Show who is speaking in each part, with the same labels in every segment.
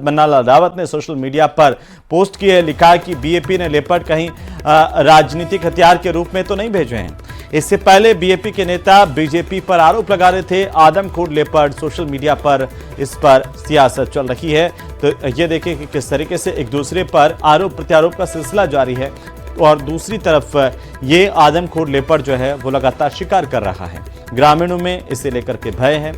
Speaker 1: मन्नालाल रावत ने social media पर post की है। लिखा है कि बीएपी ने लेपर्ड कहीं राजनीतिक हथियार के रूप में तो नहीं भेजे हैं। इससे पहले बीएपी के नेता बीजेपी पर आरोप लगा रहे थे आदमखोर लेपर्ड। सोशल मीडिया पर इस पर सियासत चल रही है। तो ये देखिए कि किस तरीके से एक दूसरे पर आरोप प्रत्यारोप का सिलसिला जारी है और दूसरी तरफ ये आदमखोर लेपर्ड जो है वो लगातार शिकार कर रहा है। ग्रामीणों में इसे लेकर के भय है,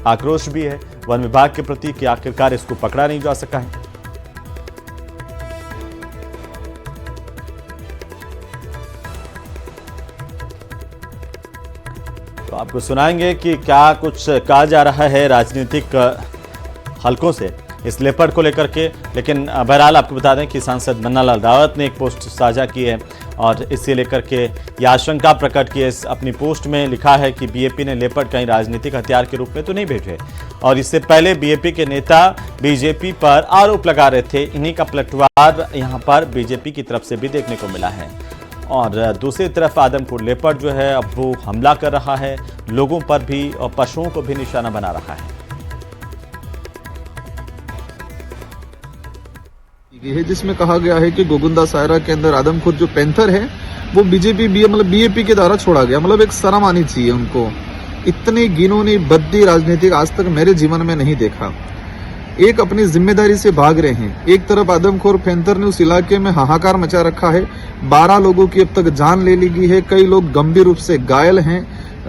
Speaker 1: आक्रोश भी है वन विभाग के प्रति कि आखिरकार इसको पकड़ा नहीं जा सका है। तो आपको सुनाएंगे कि क्या कुछ कहा जा रहा है राजनीतिक हलकों से इस लेपर्ड को लेकर के। लेकिन बहरहाल आपको बता दें कि सांसद मन्नालाल रावत ने एक पोस्ट साझा की है और इसे लेकर के यह आशंका प्रकट की है। अपनी पोस्ट में लिखा है कि बीएपी ने लेपर्ड कहीं राजनीतिक हथियार के रूप में तो नहीं भेजे और इससे पहले बीएपी के नेता बीजेपी पर आरोप लगा रहे थे। इन्हीं का पलटवार यहाँ पर बीजेपी की तरफ से भी देखने को मिला है। और दूसरी तरफ आदमखोर लेपर्ड जो है अब वो हमला कर रहा है, लोगों पर भी और पशुओं को भी निशाना बना रहा है।
Speaker 2: जिसमें कहा गया है कि गोगुंदा सायरा के अंदर आदमखोर जो पैंथर है वो बीएपी के द्वारा छोड़ा गया। मतलब एक शर्म आनी चाहिए उनको। इतनी घिनौनी भद्दी राजनीतिक आज तक मेरे जीवन में नहीं देखा। एक अपनी जिम्मेदारी से भाग रहे हैं। एक तरफ आदमखोर पैंथर ने उस इलाके में हाहाकार मचा रखा है। 12 लोगों की अब तक जान ले ली गई है। कई लोग गंभीर रूप से घायल हैं।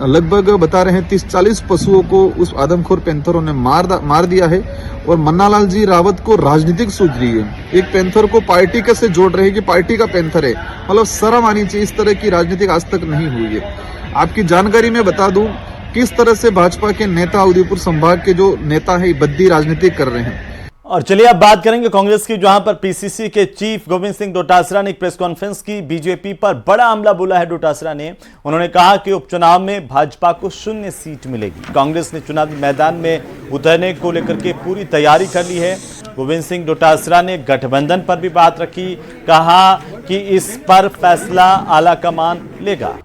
Speaker 2: लगभग बता रहे हैं 30-40 पशुओं को उस आदमखोर पैंथरों ने मार दिया है। और मन्नालाल जी रावत को राजनीतिक सूझ रही है। एक पैंथर को पार्टी कैसे जोड़ रहे हैं कि पार्टी का पैंथर है। मतलब शर्म आनी चाहिए। इस तरह की राजनीतिक आज तक नहीं हुई है। आपकी जानकारी में बता दूं किस तरह से भाजपा के नेता उदयपुर संभाग के जो नेता है बद्दी राजनीति कर रहे हैं।
Speaker 1: और चलिए अब बात करेंगे कांग्रेस की, जहां पर पीसीसी के चीफ गोविंद सिंह डोटासरा ने एक प्रेस कॉन्फ्रेंस की। बीजेपी पर बड़ा हमला बोला है डोटासरा ने। उन्होंने कहा कि उपचुनाव में भाजपा को 0 सीट मिलेगी। कांग्रेस ने चुनावी मैदान में उतरने को लेकर के पूरी तैयारी कर ली है। गोविंद सिंह डोटासरा ने गठबंधन पर भी बात रखी, कहा कि इस पर फैसला आलाकमान लेगा।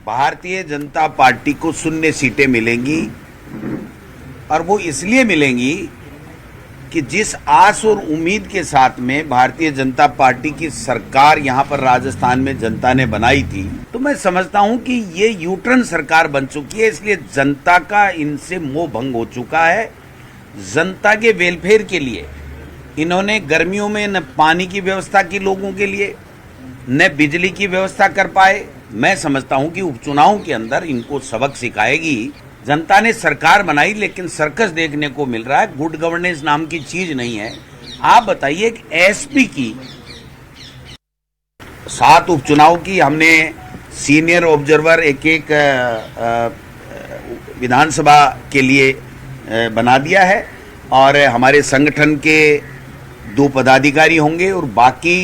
Speaker 3: भारतीय जनता पार्टी को 0 सीटें मिलेंगी और वो इसलिए मिलेंगी कि जिस आस और उम्मीद के साथ में भारतीय जनता पार्टी की सरकार यहां पर राजस्थान में जनता ने बनाई थी, तो मैं समझता हूं कि ये यूटर्न सरकार बन चुकी है। इसलिए जनता का इनसे मोह भंग हो चुका है। जनता के वेलफेयर के लिए इन्होंने गर्मियों में न पानी की व्यवस्था की लोगों के लिए, न बिजली की व्यवस्था कर पाए। मैं समझता हूं कि उपचुनाव के अंदर इनको सबक सिखाएगी। जनता ने सरकार बनाई लेकिन सर्कस देखने को मिल रहा है। गुड गवर्नेंस नाम की चीज नहीं है। आप बताइए कि एसपी की 7 उपचुनाव की हमने सीनियर ऑब्जर्वर एक विधानसभा के लिए बना दिया है और हमारे संगठन के 2 पदाधिकारी होंगे और बाकी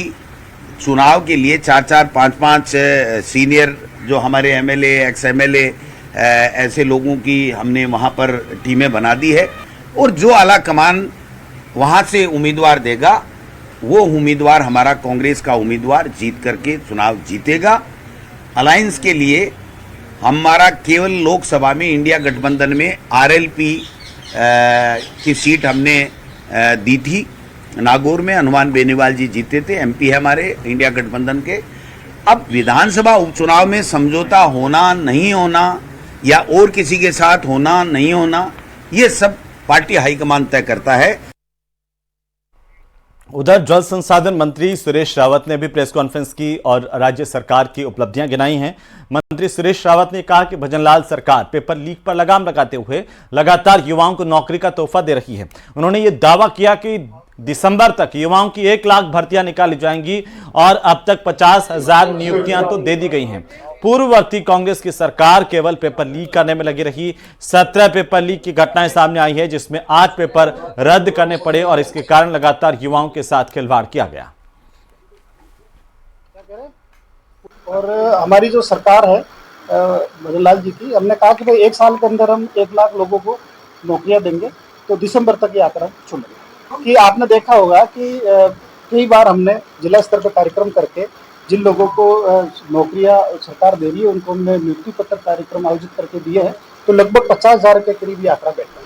Speaker 3: चुनाव के लिए 4-4, 5-5 सीनियर जो हमारे एमएलए, एक्स एमएलए ऐसे लोगों की हमने वहां पर टीमें बना दी है। और जो आला कमान वहां से उम्मीदवार देगा वो उम्मीदवार हमारा कांग्रेस का उम्मीदवार जीत करके चुनाव जीतेगा। अलायंस के लिए हमारा केवल लोकसभा में इंडिया गठबंधन में आरएलपी की सीट हमने दी थी। नागौर में हनुमान बेनीवाल जी जीते थे, एमपी है हमारे इंडिया गठबंधन के। अब विधानसभा उपचुनाव में समझौता होना नहीं होना या और किसी के साथ होना नहीं होना, ये सब पार्टी हाईकमान तय करता है।
Speaker 1: उधर जल संसाधन मंत्री सुरेश रावत ने भी प्रेस कॉन्फ्रेंस की और राज्य सरकार की उपलब्धियां गिनाई हैं। मंत्री सुरेश रावत ने कहा कि भजनलाल सरकार पेपर लीक पर लगाम लगाते हुए लगातार युवाओं को नौकरी का तोहफा दे रही है। उन्होंने ये दावा किया कि दिसंबर तक युवाओं की 1 लाख भर्तियां निकाली जाएंगी और अब तक 50,000 नियुक्तियां तो दे दी गई हैं। पूर्ववर्ती कांग्रेस की सरकार केवल पेपर लीक करने में लगी रही। 17 पेपर लीक की घटनाएं सामने आई है, जिसमें 8 पेपर रद्द करने पड़े और इसके कारण लगातार युवाओं के साथ खिलवाड़ किया गया।
Speaker 4: और हमारी जो सरकार है भजनलाल जी की, हमने कहा कि भाई 1 साल के अंदर हम 1 लाख लोगों को नौकरियां देंगे, तो दिसंबर तक ये आंकड़ा छूटेगा। कि आपने देखा होगा कि कई बार हमने जिला स्तर पर कार्यक्रम करके जिन लोगों को नौकरियां सरकार दे रही है उनको हमने नियुक्ति पत्र कार्यक्रम आयोजित करके दिए हैं, तो लगभग 50,000 के करीब ये आंकड़ा बैठा है।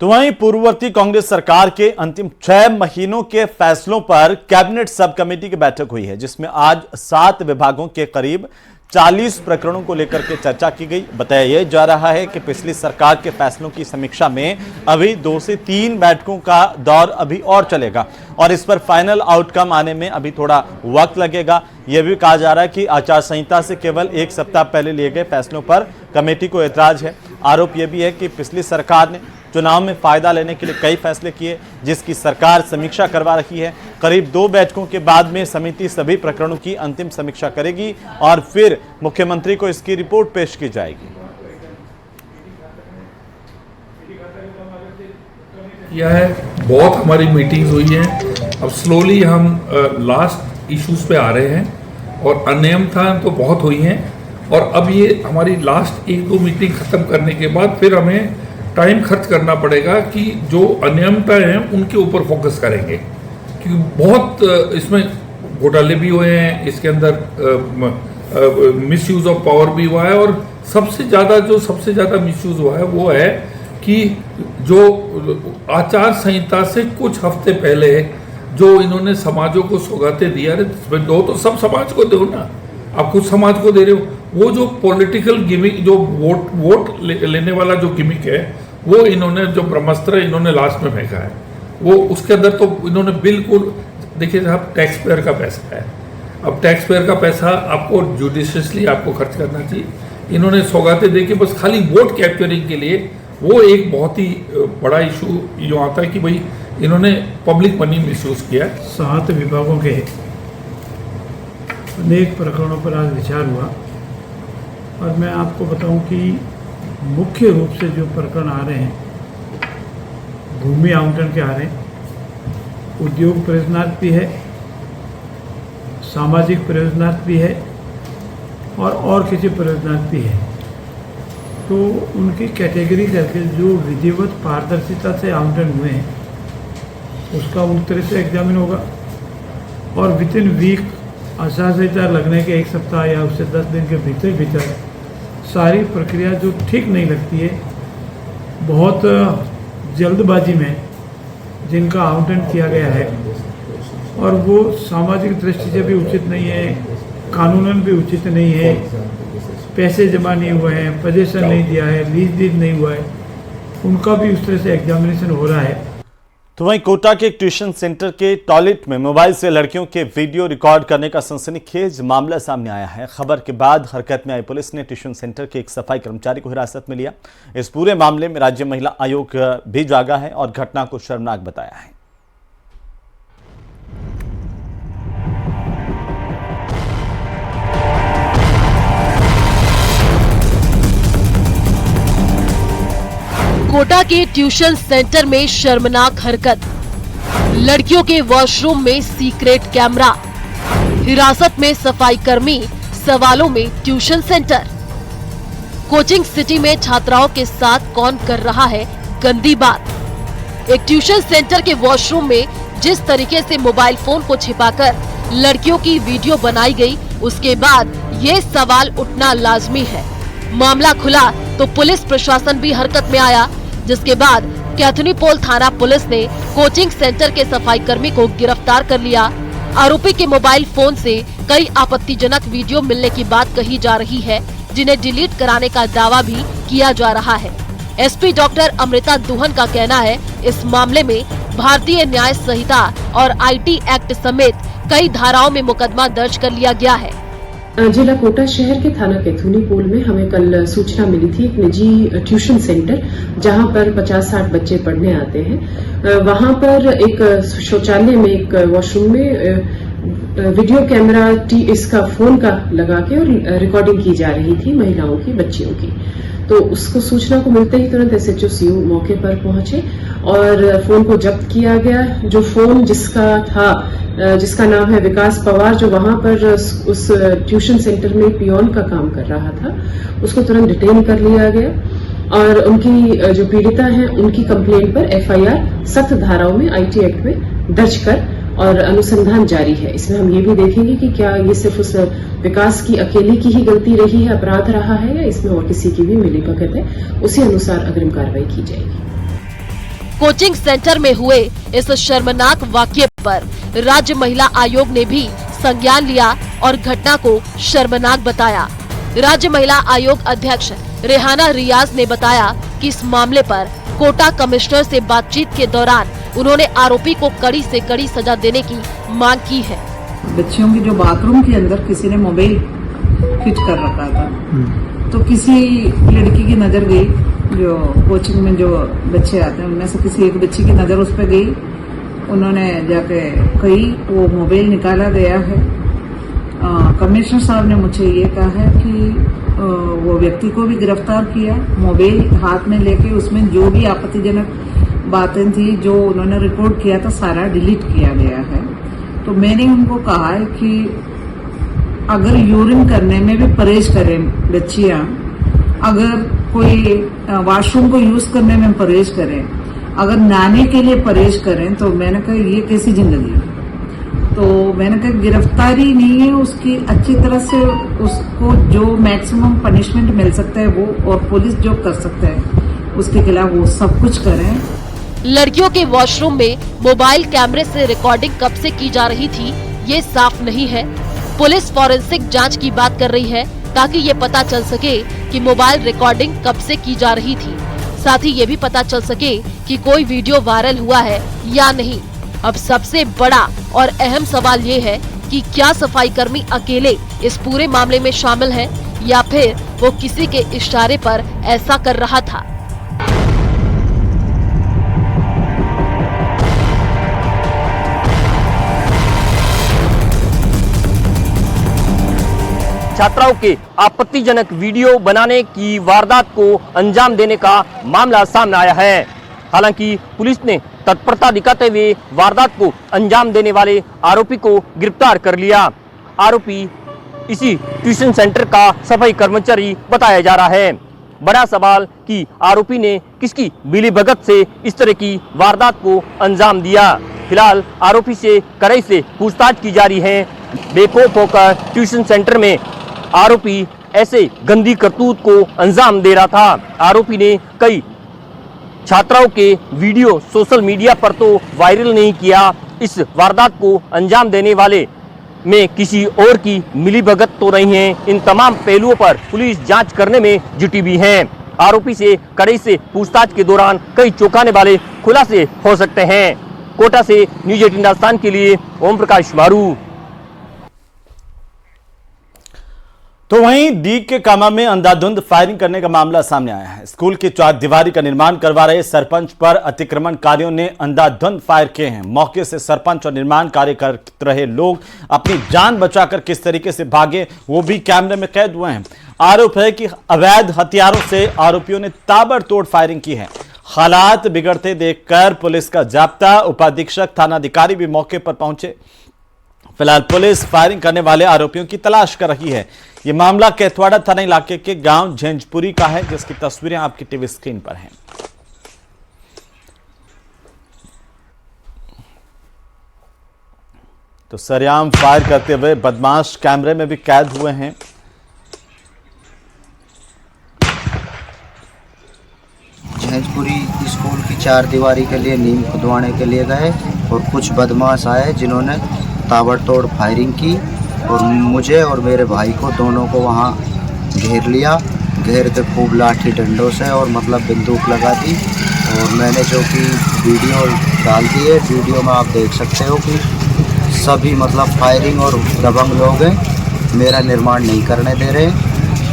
Speaker 1: तो वहीं पूर्ववर्ती कांग्रेस सरकार के अंतिम 6 महीनों के फैसलों पर कैबिनेट सब कमेटी की बैठक हुई है, जिसमें आज 7 विभागों के करीब 40 प्रकरणों को लेकर के चर्चा की गई। बताया यह जा रहा है कि पिछली सरकार के फैसलों की समीक्षा में अभी 2 से 3 बैठकों का दौर अभी और चलेगा और इस पर फाइनल आउटकम आने में अभी थोड़ा वक्त लगेगा। यह भी कहा जा रहा है कि आचार संहिता से केवल 1 सप्ताह पहले लिए गए फैसलों पर कमेटी को ऐतराज है। आरोप यह भी है कि पिछली सरकार ने चुनाव में फायदा लेने के लिए कई फैसले किए, जिसकी सरकार समीक्षा करवा रही है। करीब 2 बैठकों के बाद में समिति सभी प्रकरणों की अंतिम समीक्षा करेगी और फिर मुख्यमंत्री को इसकी रिपोर्ट पेश की जाएगी।
Speaker 5: यह बहुत हमारी मीटिंग्स हुई हैं। अब स्लोली हम लास्ट इश्यूज पे आ रहे हैं और अनियमितताएं तो बहुत हुई हैं और अब ये हमारी लास्ट 1-2 मीटिंग खत्म करने के बाद फिर हमें टाइम खर्च करना पड़ेगा कि जो अनियमितताएं हैं उनके ऊपर फोकस करेंगे, क्योंकि बहुत इसमें घोटाले भी हुए हैं, इसके अंदर मिसयूज ऑफ पावर भी हुआ है और सबसे ज़्यादा मिसयूज हुआ है वो है कि जो आचार संहिता से कुछ हफ्ते पहले जो इन्होंने समाजों को सौगातें दिया, अरे दो तो सब समाज को दो ना, आप खुद समाज को दे रहे हो। वो जो पॉलिटिकल गिमिक, जो वोट लेने वाला जो गिमिक है, वो इन्होंने जो ब्रह्मास्त्र इन्होंने लास्ट में फेंका है, वो उसके अंदर तो इन्होंने बिल्कुल, देखिए साहब, टैक्स पेयर का पैसा है। अब टैक्स पेयर का पैसा आपको जुडिशियसली आपको खर्च करना चाहिए। इन्होंने सौगातें देके बस खाली वोट कैप्चरिंग के लिए, वो एक बहुत ही बड़ा इशू जो आता है कि भाई इन्होंने पब्लिक मनी मिसयूज किया।
Speaker 6: 7 विभागों के अनेक प्रकरणों पर आज विचार हुआ और मैं आपको बताऊं कि मुख्य रूप से जो प्रकरण आ रहे हैं, भूमि आवंटन के आ रहे हैं, उद्योग प्रयोजनार्थ भी है, सामाजिक प्रयोजनार्थ भी है और किसी प्रयोजनार्थ भी है। तो उनकी कैटेगरी करके जो विधिवत पारदर्शिता से आवंटन हुए हैं उसका उन तरह से एग्जामिन होगा और विद इन वीक आचार संहिता लगने के 1 सप्ताह या उससे 10 दिन के भीतर सारी प्रक्रिया जो ठीक नहीं लगती है, बहुत जल्दबाजी में जिनका आवंटन किया गया है और वो सामाजिक दृष्टि से भी उचित नहीं है, कानूनन भी उचित नहीं है, पैसे जमा नहीं हुए हैं, पोजीशन नहीं दिया है, लीज डीड नहीं हुआ है, उनका भी उस तरह से एग्जामिनेशन हो रहा है।
Speaker 1: तो वहीं कोटा के एक ट्यूशन सेंटर के टॉयलेट में मोबाइल से लड़कियों के वीडियो रिकॉर्ड करने का सनसनीखेज मामला सामने आया है। खबर के बाद हरकत में आई पुलिस ने ट्यूशन सेंटर के एक सफाई कर्मचारी को हिरासत में लिया। इस पूरे मामले में राज्य महिला आयोग भी जागा है और घटना को शर्मनाक बताया है।
Speaker 7: कोटा के ट्यूशन सेंटर में शर्मनाक हरकत, लड़कियों के वॉशरूम में सीक्रेट कैमरा, हिरासत में सफाई कर्मी, सवालों में ट्यूशन सेंटर। कोचिंग सिटी में छात्राओं के साथ कौन कर रहा है गंदी बात। एक ट्यूशन सेंटर के वॉशरूम में जिस तरीके से मोबाइल फोन को छिपाकर लड़कियों की वीडियो बनाई गई, उसके बाद ये सवाल उठना लाजमी है। मामला खुला तो पुलिस प्रशासन भी हरकत में आया, जिसके बाद कैथनीपोल थाना पुलिस ने कोचिंग सेंटर के सफाई कर्मी को गिरफ्तार कर लिया। आरोपी के मोबाइल फोन से कई आपत्तिजनक वीडियो मिलने की बात कही जा रही है, जिन्हें डिलीट कराने का दावा भी किया जा रहा है। एसपी डॉक्टर अमृता दुहन का कहना है, इस मामले में भारतीय न्याय संहिता और आईटी एक्ट समेत कई धाराओं में मुकदमा दर्ज कर लिया गया है।
Speaker 8: जिला कोटा शहर के थाना कैथूनीपोल में हमें कल सूचना मिली थी एक निजी ट्यूशन सेंटर जहां पर 50-60 बच्चे पढ़ने आते हैं। वहां पर एक शौचालय में, एक वॉशरूम में वीडियो कैमरा इसका फोन का लगा के और रिकॉर्डिंग की जा रही थी महिलाओं की, बच्चियों की। तो उसको सूचना को मिलते ही तुरंत एसएचओ सीओ मौके पर पहुंचे और फोन को जब्त किया गया। जो फोन जिसका नाम है विकास पवार, जो वहां पर उस ट्यूशन सेंटर में पियोन का काम कर रहा था, उसको तुरंत डिटेन कर लिया गया और उनकी जो पीड़िता हैं उनकी कंप्लेंट पर एफआईआर 7 धाराओं में आईटी एक्ट में दर्ज कर और अनुसंधान जारी है। इसमें हम ये भी देखेंगे कि क्या ये सिर्फ उस विकास की अकेले की ही गलती रही है, अपराध रहा है, या इसमें और किसी की भी मिलीभगत है। उसी अनुसार अग्रिम कार्रवाई की जाएगी।
Speaker 7: कोचिंग सेंटर में हुए इस शर्मनाक वाकये पर राज्य महिला आयोग ने भी संज्ञान लिया और घटना को शर्मनाक बताया। राज्य महिला आयोग अध्यक्ष रेहाना रियाज ने बताया कि इस मामले पर कोटा कमिश्नर से बातचीत के दौरान उन्होंने आरोपी को कड़ी से कड़ी सजा देने की मांग की है।
Speaker 9: बच्चियों की जो बाथरूम के अंदर किसी ने मोबाइल फिट कर रखा था, तो किसी लड़की की नजर गई, जो कोचिंग में जो बच्चे आते हैं उनमें से किसी एक बच्ची की नजर उस पर गई। उन्होंने जाके कही, वो मोबाइल निकाला गया है। कमिश्नर साहब ने मुझे ये कहा है कि वो व्यक्ति को भी गिरफ्तार किया, मोबाइल हाथ में लेके उसमें जो भी आपत्तिजनक बातें थी जो उन्होंने रिकॉर्ड किया था सारा डिलीट किया गया है। तो मैंने उनको कहा है कि अगर यूरिन करने में भी परहेज करें बच्चियां, अगर कोई वॉशरूम को यूज करने में परहेज करें, अगर नहाने के लिए परहेज करें, तो मैंने कहा ये कैसी जिंदगी है। तो मैंने कहा गिरफ्तारी नहीं है उसकी, अच्छी तरह से उसको जो मैक्सिमम पनिशमेंट मिल सकता है वो, और पुलिस जो कर सकता है उसके खिलाफ वो सब कुछ करें।
Speaker 7: लड़कियों के वॉशरूम में मोबाइल कैमरे से रिकॉर्डिंग कब से की जा रही थी ये साफ नहीं है। पुलिस फॉरेंसिक जांच की बात कर रही है ताकि ये पता चल सके कि मोबाइल रिकॉर्डिंग कब से की जा रही थी, साथ ही ये भी पता चल सके कि कोई वीडियो वायरल हुआ है या नहीं। अब सबसे बड़ा और अहम सवाल ये है कि क्या सफाई कर्मी अकेले इस पूरे मामले में शामिल है या फिर वो किसी के इशारे पर ऐसा कर रहा था।
Speaker 10: छात्राओं के आपत्तिजनक वीडियो बनाने की वारदात को अंजाम देने का मामला सामने आया है। हालांकि पुलिस ने तत्परता दिखाते हुए वारदात को अंजाम देने वाले आरोपी को गिरफ्तार कर लिया। आरोपी इसी ट्यूशन सेंटर का सफाई कर्मचारी बताया जा रहा है। बड़ा सवाल कि आरोपी ने किसकी मिलीभगत से इस तरह की वारदात को अंजाम दिया। फिलहाल आरोपी से कड़ाई से पूछताछ की जा रही है। बेखौफ होकर ट्यूशन सेंटर में आरोपी ऐसे गंदी करतूत को अंजाम दे रहा था। आरोपी ने कई छात्राओं के वीडियो सोशल मीडिया पर तो वायरल नहीं किया। इस वारदात को अंजाम देने वाले में किसी और की मिलीभगत तो नहीं है। इन तमाम पहलुओं पर पुलिस जांच करने में जुटी हुई है। आरोपी से कड़ाई से पूछताछ के दौरान कई चौंकाने वाले खुलासे हो सकते हैं। कोटा से न्यूज़ 18 राजस्थान के लिए ओम प्रकाश मारू।
Speaker 1: तो वहीं दीग के कामा में अंधाधुंध फायरिंग करने का मामला सामने आया है। स्कूल की चारदीवारी का निर्माण करवा रहे सरपंच पर अतिक्रमणकारियों ने अंधाधुंध फायर किए हैं। मौके से सरपंच और निर्माण कार्य कर रहे लोग अपनी जान बचाकर किस तरीके से भागे वो भी कैमरे में कैद हुए हैं। आरोप है कि अवैध हथियारों से आरोपियों ने ताबड़तोड़ फायरिंग की है। हालात बिगड़ते देखकर पुलिस का जाब्ता, उपाधीक्षक थानाधिकारी भी मौके पर पहुंचे। फिलहाल पुलिस फायरिंग करने वाले आरोपियों की तलाश कर रही है। यह मामला केथवाड़ा थाना इलाके के गांव झेंझपुरी का है, जिसकी तस्वीरें आपकी टीवी स्क्रीन पर हैं। तो सरेआम फायर करते हुए बदमाश कैमरे में भी कैद हुए हैं।
Speaker 11: झेंझपुरी स्कूल की चारदीवारी के लिए नींव खुदवाने के लिए गए और कुछ बदमाश आए जिन्होंने ताबड़तोड़ फायरिंग की और मुझे और मेरे भाई को दोनों को वहाँ घेर लिया। घेर के खूब लाठी डंडों से और मतलब बंदूक लगा दी और मैंने जो कि वीडियो डाल दी है। वीडियो में आप देख सकते हो कि सभी मतलब फायरिंग और दबंग लोग हैं, मेरा निर्माण नहीं करने दे रहे।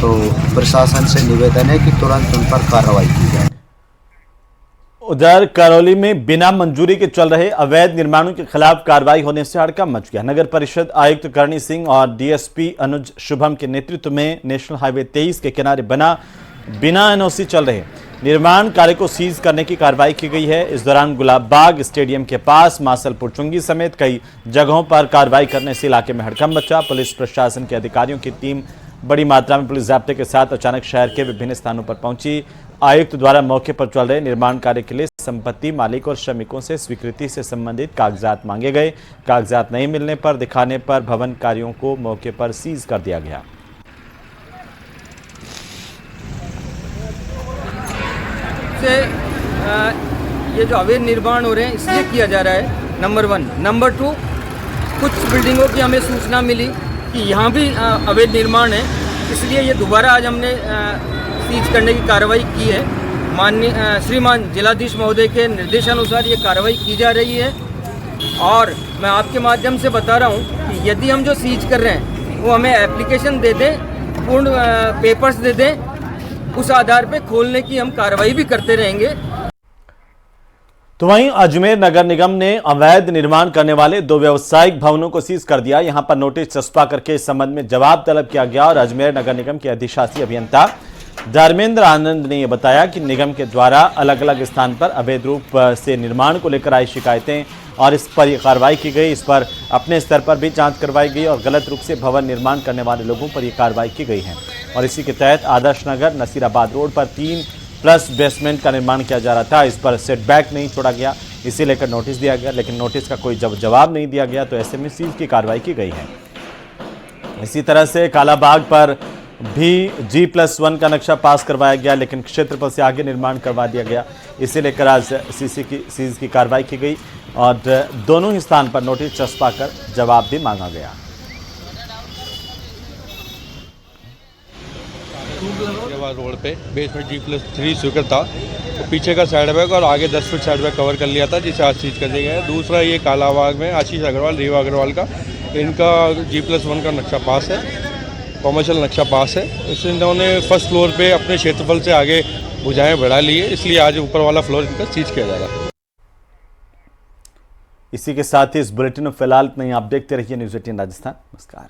Speaker 11: तो प्रशासन से निवेदन है कि तुरंत उन पर कार्रवाई की जाए।
Speaker 1: उधर करौली में बिना मंजूरी के चल रहे अवैध निर्माणों के खिलाफ कार्रवाई होने से हड़कंप मच गया। नगर परिषद आयुक्त करणी सिंह और डीएसपी अनुज शुभम के नेतृत्व में नेशनल हाईवे 23 के किनारे बना बिना एनओसी चल रहे निर्माण कार्य को सीज करने की कार्रवाई की गई है। इस दौरान गुलाब बाग स्टेडियम के पास मासलपुर चुंगी समेत कई जगहों पर कार्रवाई करने से इलाके में हड़कंप मचा। पुलिस प्रशासन के अधिकारियों की टीम बड़ी मात्रा में पुलिस जाब्ते के साथ अचानक शहर के विभिन्न स्थानों पर पहुंची। आयुक्त द्वारा मौके पर चल रहे निर्माण कार्य के लिए संपत्ति मालिक और श्रमिकों से स्वीकृति से संबंधित कागजात मांगे गए। कागजात नहीं मिलने पर दिखाने पर भवन कार्यों को मौके पर सीज कर दिया गया।
Speaker 12: ये जो अवैध निर्माण हो रहे हैं इसलिए किया जा रहा है, नंबर 1। नंबर 2, कुछ बिल्डिंगों की हमें सूचना मिली कि यहाँ भी अवैध निर्माण है, इसलिए ये दोबारा आज हमने सीज करने की कार्रवाई की है। माननीय श्रीमान जिलाधीश महोदय के निर्देशानुसार ये कार्रवाई की जा रही है। और मैं आपके माध्यम से बता रहा हूँ कि यदि हम जो सीज कर रहे हैं वो हमें एप्लीकेशन दे दें, पूर्ण पेपर्स दे दें, उस आधार पे खोलने की हम कार्रवाई भी करते रहेंगे।
Speaker 1: तो वहीं अजमेर नगर निगम ने अवैध निर्माण करने वाले 2 व्यावसायिक भवनों को सीज कर दिया। यहां पर नोटिस चस्पा करके इस संबंध में जवाब तलब किया गया और अजमेर नगर निगम के अधिशासी अभियंता धर्मेंद्र आनंद ने यह बताया कि निगम के द्वारा अलग अलग स्थान पर अवैध रूप से निर्माण को लेकर आई शिकायतें और इस पर यह कार्रवाई की गई। इस पर अपने स्तर पर भी जांच करवाई गई और गलत रूप से भवन निर्माण करने वाले लोगों पर यह कार्रवाई की गई है। और इसी के तहत आदर्श नगर नसीराबाद रोड पर 3+ बेसमेंट का निर्माण किया जा रहा था। इस पर सेटबैक नहीं छोड़ा गया, इसे लेकर नोटिस दिया गया, लेकिन नोटिस का कोई जवाब नहीं दिया गया, तो ऐसे में सीज की कार्रवाई की गई है। इसी तरह से कालाबाग पर भी G+1 का नक्शा पास करवाया गया, लेकिन क्षेत्रफल से आगे निर्माण करवा दिया गया। इसे लेकर आज सीज की कार्रवाई की गई और दोनों ही स्थान पर नोटिस चस्पा कर जवाब भी मांगा गया।
Speaker 13: रोड पे बेसमेंट G+3 स्वीकृत था, तो पीछे का साइड बैक और आगे 10 फीट साइड बैक कवर कर लिया था, जिसे आज सीज कर दिया गया है। दूसरा ये कालाबाग में आशीष अग्रवाल, रीवा अग्रवाल का, इनका G+1 का नक्शा पास है, कॉमर्शियल नक्शा पास है। इसलिए इन्होंने फर्स्ट फ्लोर पे अपने क्षेत्रफल से आगे भुजाएं बढ़ा ली है, इसलिए आज ऊपर वाला फ्लोर इनका सीज किया जा रहा है।
Speaker 1: इसी के साथ ही इस बुलेटिन में फिलहाल इतना ही। आप देखते रहिए न्यूज़ 18 राजस्थान। नमस्कार।